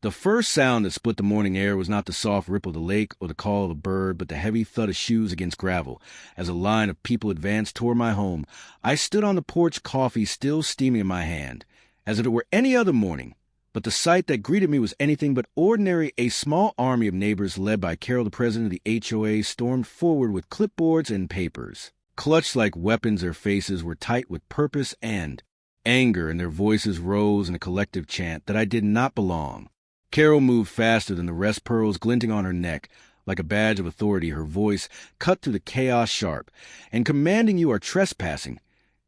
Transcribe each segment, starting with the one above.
The first sound that split the morning air was not the soft ripple of the lake or the call of a bird, but the heavy thud of shoes against gravel. As a line of people advanced toward my home, I stood on the porch, coffee still steaming in my hand, as if it were any other morning. But the sight that greeted me was anything but ordinary. A small army of neighbors led by Carol, the president of the HOA, stormed forward with clipboards and papers. Clutched like weapons, their faces were tight with purpose and anger, and their voices rose in a collective chant that I did not belong. Carol moved faster than the rest, pearls glinting on her neck. Like a badge of authority, her voice cut through the chaos sharp. "And commanding you are trespassing."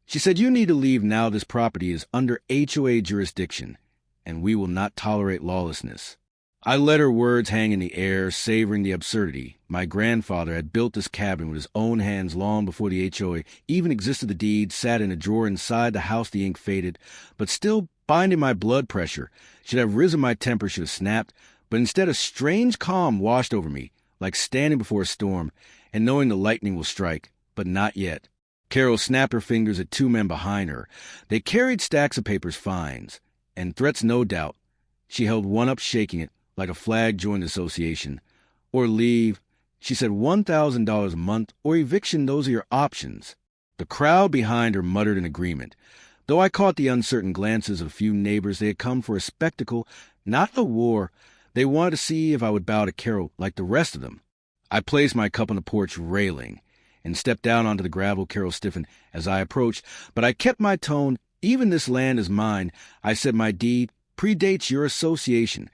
She said, "You need to leave now. This property is under HOA jurisdiction, and we will not tolerate lawlessness." I let her words hang in the air, savoring the absurdity. My grandfather had built this cabin with his own hands long before the HOA even existed. The deed sat in a drawer inside the house. The ink faded, but still binding my blood pressure. Should have risen, my temper should have snapped, but instead a strange calm washed over me, like standing before a storm and knowing the lightning will strike, but not yet. Carol snapped her fingers at two men behind her. They carried stacks of papers, fines, and threats, no doubt. She held one up, shaking it like a flag joined the association. "Or leave," she said, $1,000 a month, or eviction, those are your options. The crowd behind her muttered in agreement. Though I caught the uncertain glances of a few neighbors, they had come for a spectacle, not a war. They wanted to see if I would bow to Carol like the rest of them. I placed my cup on the porch railing and stepped down onto the gravel. Carol stiffened as I approached, but I kept my tone. "Even this land is mine," I said. "My deed predates your association.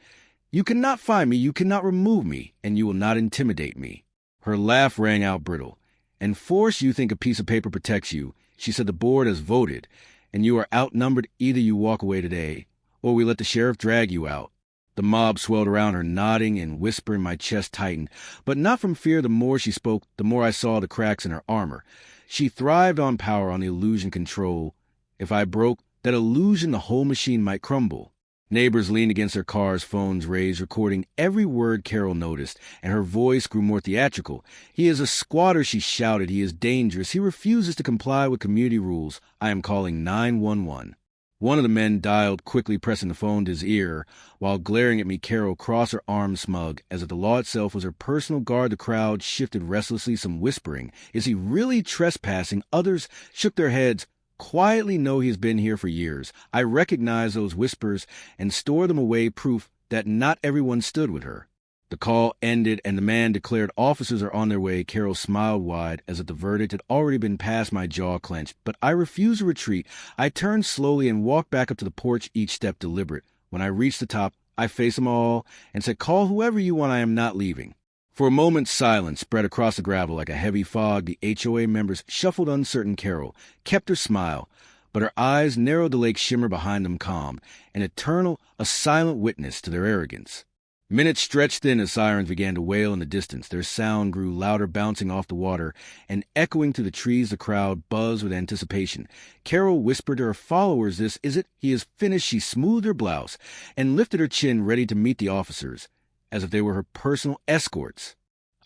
You cannot find me, you cannot remove me, and you will not intimidate me." Her laugh rang out brittle. "And force, you think a piece of paper protects you?" She said. "The board has voted, and you are outnumbered. Either you walk away today, or we let the sheriff drag you out." The mob swelled around her, nodding and whispering. My chest tightened, but not from fear. The more she spoke, the more I saw the cracks in her armor. She thrived on power, on the illusion control. If I broke that illusion, the whole machine might crumble. Neighbors leaned against their cars, phones raised, recording every word. Carol noticed, and her voice grew more theatrical. "He is a squatter," she shouted. "He is dangerous. He refuses to comply with community rules. I am calling 911. One of the men dialed quickly, pressing the phone to his ear, while glaring at me. Carol crossed her arms, smug, as if the law itself was her personal guard. The crowd shifted restlessly, some whispering, "Is he really trespassing?" Others shook their heads. "Quietly, know he has been here for years." I recognized those whispers and stored them away, proof that not everyone stood with her. The call ended, and the man declared, "Officers are on their way." Carol smiled wide, as if the verdict had already been passed. My jaw clenched, but I refused to retreat. I turned slowly and walked back up to the porch, each step deliberate. When I reached the top, I faced them all and said, "Call whoever you want. I am not leaving." For a moment, silence spread across the gravel like a heavy fog. The HOA members shuffled uncertain. Carol kept her smile, but her eyes narrowed. The lake shimmer behind them, calm and eternal, a silent witness to their arrogance. Minutes stretched thin as sirens began to wail in the distance. Their sound grew louder, bouncing off the water and echoing through the trees. The crowd buzzed with anticipation. Carol whispered to her followers, "This is it. He is finished." She smoothed her blouse and lifted her chin, ready to meet the officers, as if they were her personal escorts.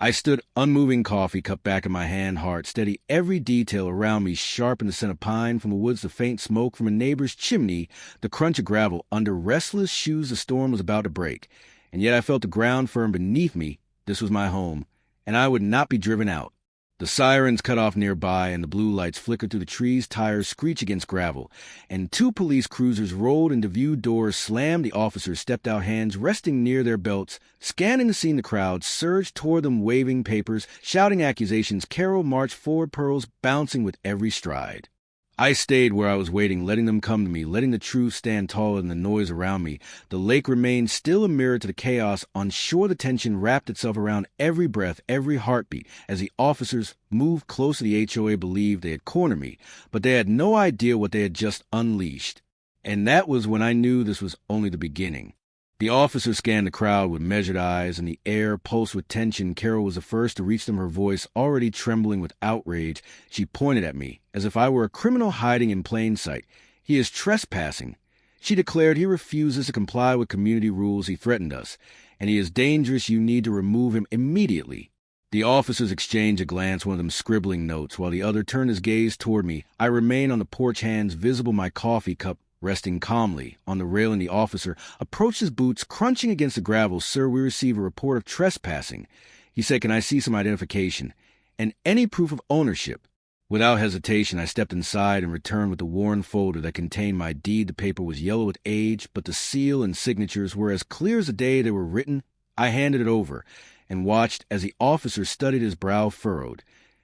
I stood unmoving, coffee cup back in my hand, heart steady. Every detail around me sharp in the scent of pine from the woods, the faint smoke from a neighbor's chimney, the crunch of gravel under restless shoes. The storm was about to break, and yet I felt the ground firm beneath me. This was my home, and I would not be driven out. The sirens cut off nearby, and the blue lights flickered through the trees. Tires screeched against gravel, and two police cruisers rolled into view. Doors slammed. The officers stepped out, hands resting near their belts. Scanning the scene, the crowd surged toward them, waving papers, shouting accusations. Carol marched forward, pearls bouncing with every stride. I stayed where I was waiting, letting them come to me, letting the truth stand taller than the noise around me. The lake remained still, a mirror to the chaos. On shore, the tension wrapped itself around every breath, every heartbeat. As the officers moved closer, the HOA believed they had cornered me, but they had no idea what they had just unleashed. And that was when I knew this was only the beginning. The officer scanned the crowd with measured eyes, and the air pulsed with tension. Carol was the first to reach them, her voice already trembling with outrage. She pointed at me, as if I were a criminal hiding in plain sight. "He is trespassing," she declared. "He refuses to comply with community rules. He threatened us, and he is dangerous. You need to remove him immediately." The officers exchanged a glance, one of them scribbling notes, while the other turned his gaze toward me. I remained on the porch, hands visible, my coffee cup Resting calmly on the railing, the officer approached his boots, crunching against the gravel. "Sir, we receive a report of trespassing." He said, "Can I see some identification and any proof of ownership?" Without hesitation, I stepped inside and returned with a worn folder that contained my deed. The paper was yellow with age, but the seal and signatures were as clear as the day they were written. I handed it over and watched as the officer studied, his brow furrowed,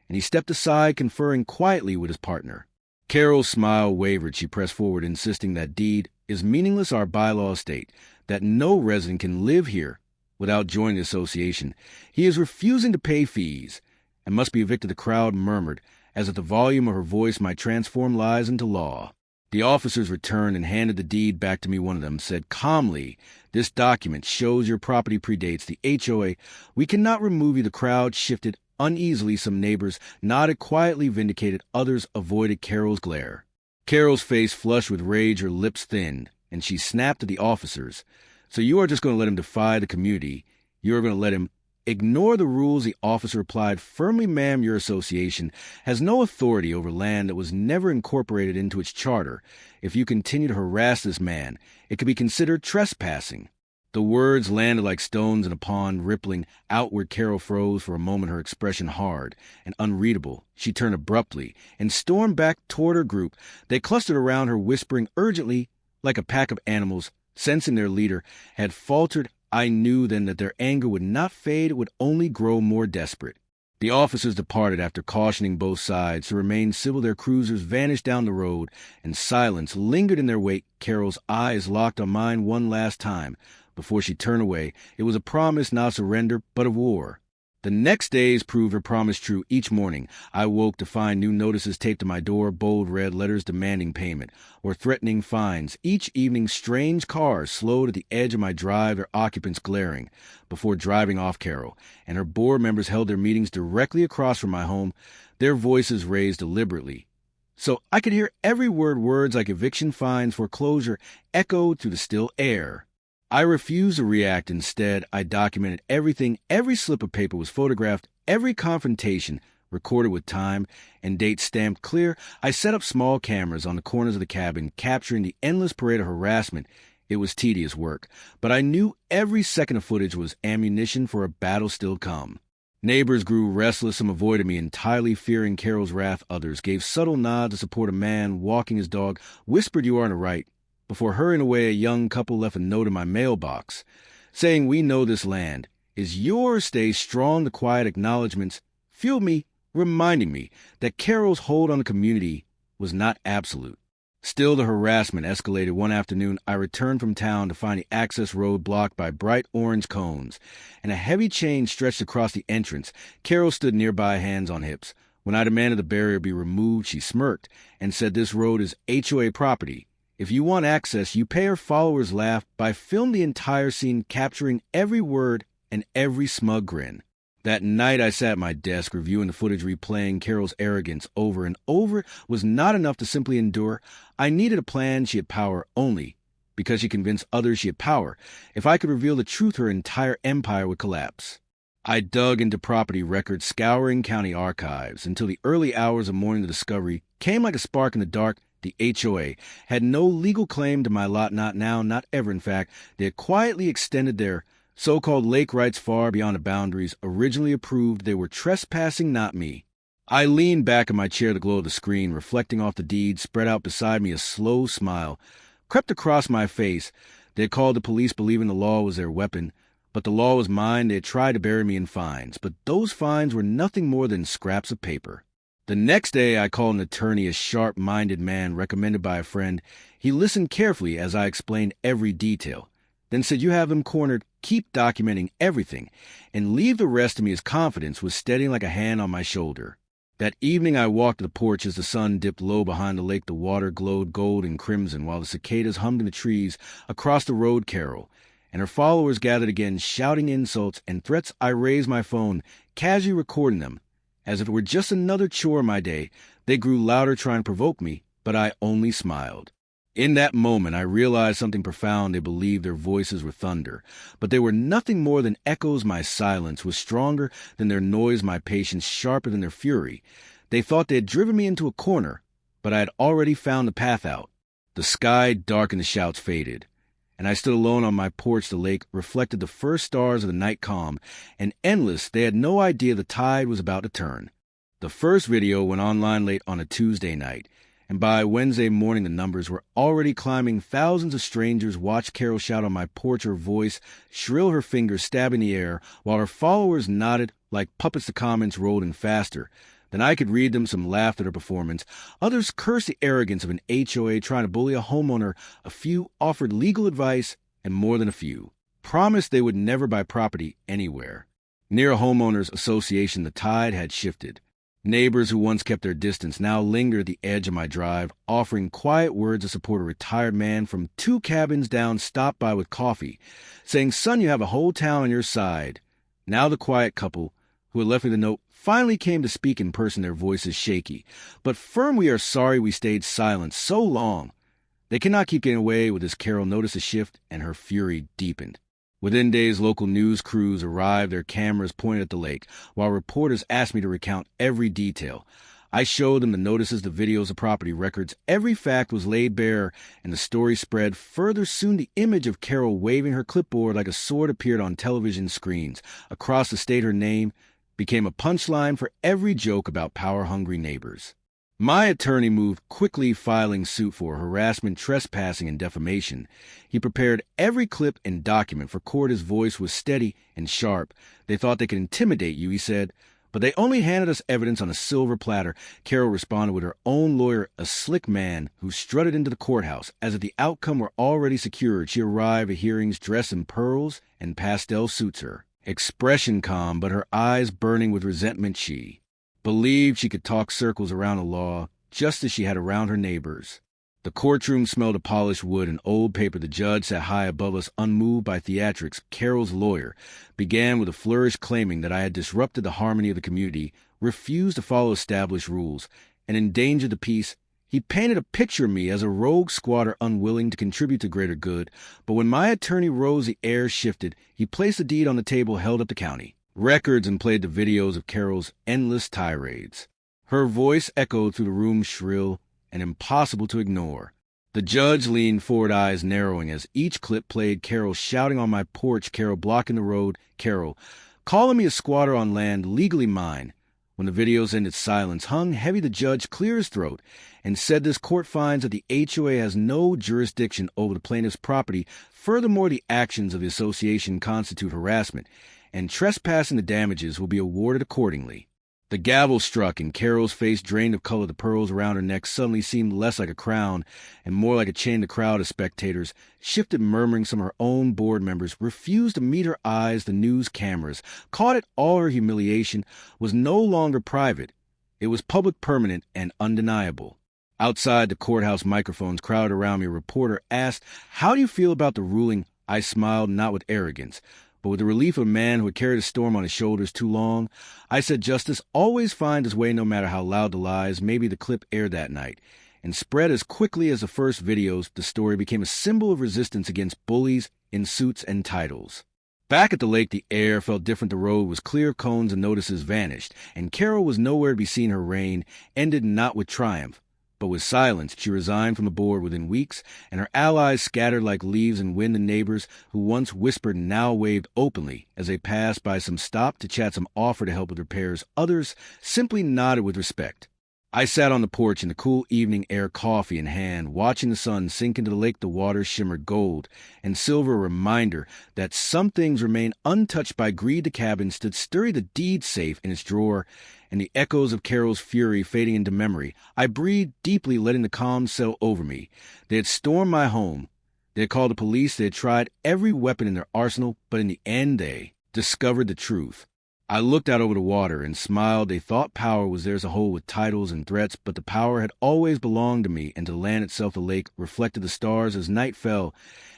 and he stepped aside, conferring quietly with his partner. Carol's smile wavered. She pressed forward, insisting that deed is meaningless. Our bylaws state that no resident can live here without joining the association. He is refusing to pay fees and must be evicted. The crowd murmured, as if the volume of her voice might transform lies into law. The officers returned and handed the deed back to me. One of them said calmly, "This document shows your property predates the HOA. We cannot remove you." The crowd shifted uneasily. Some neighbors nodded quietly, vindicated. Others avoided Carol's glare. Carol's face flushed with rage, her lips thinned, and she snapped at the officers. "So you are just going to let him defy the community? You are going to let him ignore the rules?" The officer replied firmly, "Ma'am, your association has no authority over land that was never incorporated into its charter. If you continue to harass this man, it could be considered trespassing." The words landed like stones in a pond, rippling outward. Carol froze for a moment, her expression hard and unreadable. She turned abruptly and stormed back toward her group. They clustered around her, whispering urgently like a pack of animals. Sensing their leader had faltered, I knew then that their anger would not fade, it would only grow more desperate. The officers departed after cautioning both sides to remain civil. Their cruisers vanished down the road, and silence lingered in their wake. Carol's eyes locked on mine one last time before she turned away. It was a promise, not of surrender, but of war. The next days proved her promise true. Each morning, I woke to find new notices taped to my door, bold red letters demanding payment or threatening fines. Each evening, strange cars slowed at the edge of my drive, their occupants glaring before driving off. Carol and her board members held their meetings directly across from my home, their voices raised deliberately, so I could hear every word. Words like eviction, fines, foreclosure echoed through the still air. I refused to react. Instead, I documented everything. Every slip of paper was photographed, every confrontation recorded with time and date stamped clear. I set up small cameras on the corners of the cabin, capturing the endless parade of harassment. It was tedious work, but I knew every second of footage was ammunition for a battle still come. Neighbors grew restless. Some avoided me entirely, fearing Carol's wrath. Others gave subtle nods to support. A man walking his dog whispered, "You are in the right." Before hurrying away, a young couple left a note in my mailbox, saying, "We know this land is yours. Stay strong." The quiet acknowledgments fueled me, reminding me that Carol's hold on the community was not absolute. Still, the harassment escalated. One afternoon, I returned from town to find the access road blocked by bright orange cones, and a heavy chain stretched across the entrance. Carol stood nearby, hands on hips. When I demanded the barrier be removed, she smirked and said, "This road is HOA property. If you want access, you pay." Her followers laughed. I filmed the entire scene, capturing every word and every smug grin. That night, I sat at my desk, reviewing the footage, replaying Carol's arrogance over and over. It was not enough to simply endure. I needed a plan. She had power only because she convinced others she had power. If I could reveal the truth, her entire empire would collapse. I dug into property records, scouring county archives, until the early hours of morning. The discovery came like a spark in the dark. The HOA had no legal claim to my lot, not now, not ever. In fact, they had quietly extended their so-called lake rights far beyond the boundaries originally approved. They were trespassing, not me. I leaned back in my chair, the glow of the screen reflecting off the deed spread out beside me. A slow smile crept across my face. They had called the police, believing the law was their weapon, but the law was mine. They had tried to bury me in fines, but those fines were nothing more than scraps of paper. The next day, I called an attorney, a sharp-minded man recommended by a friend. He listened carefully as I explained every detail, then said, "You have them cornered. Keep documenting everything, and leave the rest to me." His confidence was steadying like a hand on my shoulder. That evening, I walked to the porch as the sun dipped low behind the lake. The water glowed gold and crimson, while the cicadas hummed in the trees across the road. Carol and her followers gathered again, shouting insults and threats. I raised my phone, casually recording them, as if it were just another chore in my day. They grew louder, trying to provoke me, but I only smiled. In that moment, I realized something profound. They believed their voices were thunder, but they were nothing more than echoes. My silence was stronger than their noise, my patience sharper than their fury. They thought they had driven me into a corner, but I had already found the path out. The sky darkened, the shouts faded, and I stood alone on my porch. The lake reflected the first stars of the night calm, and endless. They had no idea the tide was about to turn. The first video went online late on a Tuesday night, and by Wednesday morning the numbers were already climbing. Thousands of strangers watched Carol shout on my porch, her voice shrill, her fingers stabbing the air, while her followers nodded like puppets. The comments rolled in faster than I could read them. Some laughed at her performance. Others cursed the arrogance of an HOA trying to bully a homeowner. A few offered legal advice, and more than a few promised they would never buy property anywhere. Near a homeowners association, the tide had shifted. Neighbors who once kept their distance now lingered at the edge of my drive, offering quiet words of support. A retired man from 2 cabins down stopped by with coffee, saying, "Son, you have a whole town on your side." Now the quiet couple who had left me the note finally came to speak in person, their voices shaky but firm. "We are sorry we stayed silent so long." They cannot keep getting away with this. Carol noticed a shift, and her fury deepened. Within days, local news crews arrived, their cameras pointed at the lake, while reporters asked me to recount every detail. I showed them the notices, the videos, the property records. Every fact was laid bare, and the story spread further. Soon the image of Carol waving her clipboard like a sword appeared on television screens. Across the state, her name became a punchline for every joke about power-hungry neighbors. My attorney moved quickly, filing suit for harassment, trespassing, and defamation. He prepared every clip and document for court. His voice was steady and sharp. "They thought they could intimidate you," he said, "but they only handed us evidence on a silver platter." Carol responded with her own lawyer, a slick man who strutted into the courthouse as if the outcome were already secured. She arrived at hearings dressed in pearls and pastel suits, her expression calm, but her eyes burning with resentment. She believed she could talk circles around the law, just as she had around her neighbors. The courtroom smelled of polished wood and old paper. The judge sat high above us, unmoved by theatrics. Carol's lawyer began with a flourish, claiming that I had disrupted the harmony of the community, refused to follow established rules, and endangered the peace. He painted a picture of me as a rogue squatter unwilling to contribute to greater good. But when my attorney rose, the air shifted. He placed the deed on the table, held up the county records, and played the videos of Carol's endless tirades. Her voice echoed through the room, shrill and impossible to ignore. The judge leaned forward, eyes narrowing as each clip played. Carol shouting on my porch, Carol blocking the road, Carol calling me a squatter on land legally mine. When the videos ended, silence hung heavy. The judge cleared his throat and said, "This court finds that the HOA has no jurisdiction over the plaintiff's property. Furthermore, the actions of the association constitute harassment, and trespassing. The damages will be awarded accordingly." The gavel struck, and Carol's face drained of color. The pearls around her neck suddenly seemed less like a crown and more like a chain. The crowd of spectators shifted, murmuring. Some of her own board members refused to meet her eyes. The news cameras caught it. All her humiliation was no longer private. It was public, permanent, and undeniable. Outside the courthouse, microphones crowded around me. A reporter asked, "How do you feel about the ruling?" I smiled, not with arrogance, but with the relief of a man who had carried a storm on his shoulders too long. I said, "Justice always finds its way, no matter how loud the lies." Maybe the clip aired that night and spread as quickly as the first videos. The story became a symbol of resistance against bullies in suits and titles. Back at the lake, the air felt different. The road was clear. Cones and notices vanished, and Carol was nowhere to be seen. Her reign ended not with triumph, but with silence. She resigned from the board within weeks, and her allies scattered like leaves in wind. The neighbors who once whispered now waved openly as they passed by. Some stopped to chat, some offered to help with repairs. Others simply nodded with respect. I sat on the porch in the cool evening air, coffee in hand, watching the sun sink into the lake. The water shimmered gold and silver, a reminder that some things remain untouched by greed. The cabin stood sturdy, the deed safe in its drawer, and the echoes of Carol's fury fading into memory. I breathed deeply, letting the calm settle over me. They had stormed my home. They had called the police. They had tried every weapon in their arsenal, but in the end they discovered the truth. I looked out over the water and smiled. They thought power was theirs to hold with titles and threats, but the power had always belonged to me and to the land itself. The lake reflected the stars as night fell,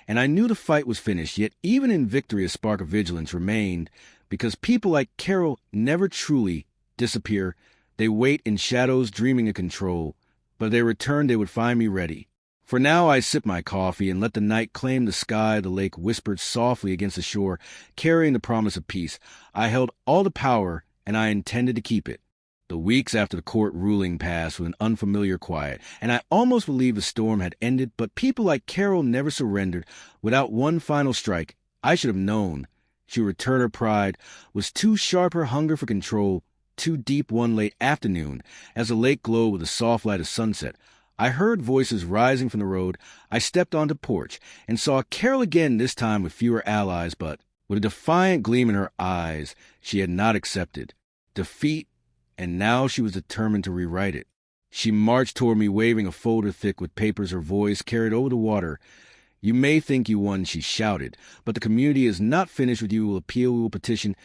and I knew the fight was finished. Yet even in victory, a spark of vigilance remained, because people like Carol never truly disappear. They wait in shadows, dreaming of control, but if they returned, they would find me ready. For now, I sipped my coffee and let the night claim the sky. The lake whispered softly against the shore, carrying the promise of peace. I held all the power, and I intended to keep it. The weeks after the court ruling passed with an unfamiliar quiet, and I almost believed the storm had ended, but people like Carol never surrendered. Without one final strike, I should have known. She would return her pride, was too sharp her hunger for control, too deep one late afternoon, as the lake glowed with the soft light of sunset. I heard voices rising from the road. I stepped onto the porch and saw Carol again, this time with fewer allies, but with a defiant gleam in her eyes. She had not accepted defeat, and now she was determined to rewrite it. She marched toward me, waving a folder thick with papers, her voice carried over the water. "You may think you won," she shouted, "but the community is not finished with you. We will appeal, we will petition,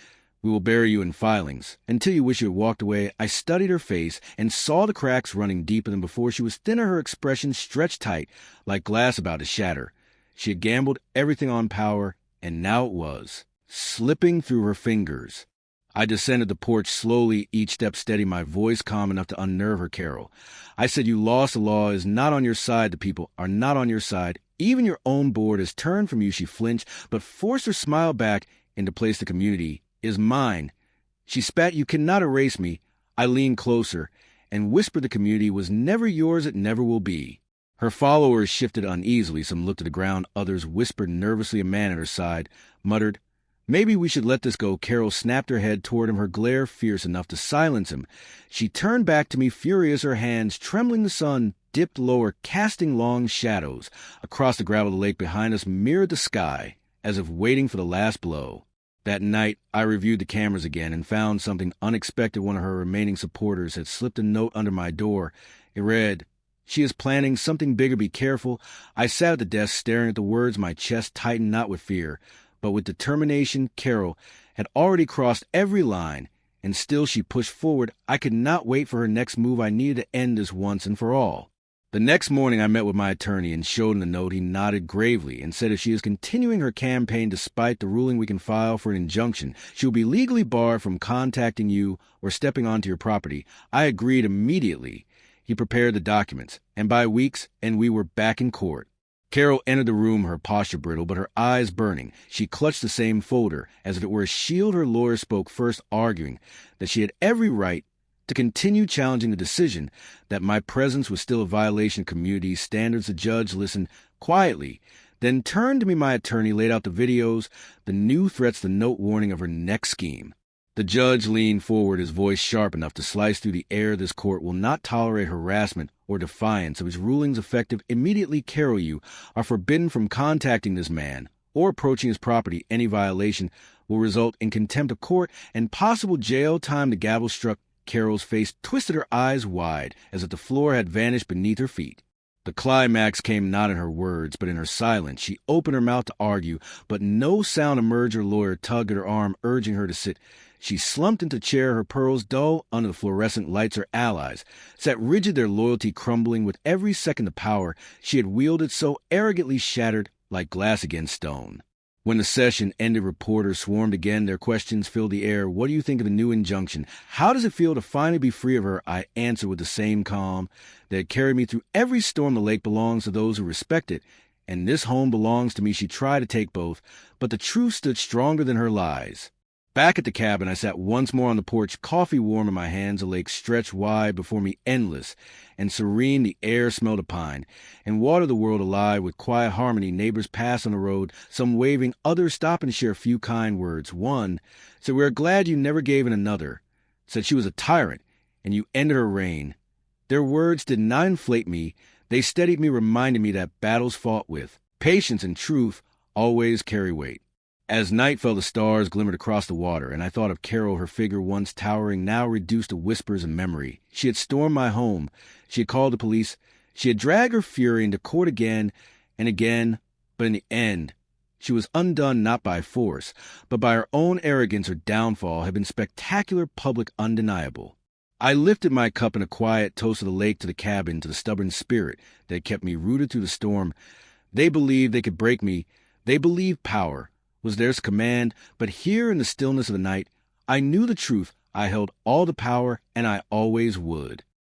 we will bury you in filings, until you wish you had walked away." I studied her face and saw the cracks running deeper than before. She was thinner, her expression stretched tight, like glass about to shatter. She had gambled everything on power, and now it was slipping through her fingers. I descended the porch slowly, each step steady, my voice calm enough to unnerve her. "Carol," I said, "you lost. The law is not on your side. The people are not on your side. Even your own board has turned from you." She flinched, but forced her smile back into place. "The community is mine." She spat. "You cannot erase me." I leaned closer and whispered, "The community was never yours. It never will be." Her followers shifted uneasily. Some looked at the ground. Others whispered nervously. A man at her side muttered, "Maybe we should let this go." Carol snapped her head toward him, her glare fierce enough to silence him. She turned back to me, furious, her hands trembling. The sun dipped lower, casting long shadows. Across the gravel, the lake behind us mirrored the sky, as if waiting for the last blow. That night, I reviewed the cameras again and found something unexpected. One of her remaining supporters had slipped a note under my door. It read, "She is planning something bigger. Be careful." I sat at the desk, staring at the words, my chest tightened, not with fear, but with determination. Carol had already crossed every line, and still she pushed forward. I could not wait for her next move. I needed to end this once and for all. The next morning I met with my attorney and showed him the note. He nodded gravely and said, "If she is continuing her campaign despite the ruling, we can file for an injunction. She will be legally barred from contacting you or stepping onto your property." I agreed immediately. He prepared the documents, and by weeks, and we were back in court. Carol entered the room, her posture brittle, but her eyes burning. She clutched the same folder, as if it were a shield. Her lawyer spoke first, arguing that she had every right to continue challenging the decision, that my presence was still a violation of community standards. The judge listened quietly, then turned to me. My attorney laid out the videos, the new threats, the note warning of her next scheme. The judge leaned forward, his voice sharp enough to slice through the air. "This court will not tolerate harassment or defiance of his rulings effective immediately. Carol, you are forbidden from contacting this man or approaching his property. Any violation will result in contempt of court and possible jail time." The gavel struck. Carol's face twisted, her eyes wide, as if the floor had vanished beneath her feet. The climax came not in her words, but in her silence. She opened her mouth to argue, but no sound emerged. Her lawyer tugged at her arm, urging her to sit. She slumped into a chair, her pearls dull under the fluorescent lights. Her allies sat rigid, their loyalty crumbling with every second. The power she had wielded so arrogantly shattered like glass against stone. When the session ended, reporters swarmed again. Their questions filled the air. "What do you think of the new injunction? How does it feel to finally be free of her?" I answered with the same calm that had carried me through every storm. "The lake belongs to those who respect it, and this home belongs to me." She tried to take both, but the truth stood stronger than her lies. Back at the cabin, I sat once more on the porch, coffee warm in my hands. The lake stretched wide before me, endless and serene. The air smelled of pine and water, the world alive with quiet harmony. Neighbors passed on the road, some waving, others stopping to share a few kind words. One said, "We are glad you never gave in." Another said she was a tyrant and you ended her reign. Their words did not inflate me. They steadied me, reminding me that battles fought with patience and truth always carry weight. As night fell, the stars glimmered across the water, and I thought of Carol, her figure once towering, now reduced to whispers of memory. She had stormed my home. She had called the police. She had dragged her fury into court again and again, but in the end, she was undone not by force, but by her own arrogance. Her downfall had been spectacular, public, undeniable. I lifted my cup in a quiet toast of the lake, to the cabin, to the stubborn spirit that had kept me rooted through the storm. They believed they could break me. They believed power was theirs to command, but here in the stillness of the night, I knew the truth. I held all the power, and I always would.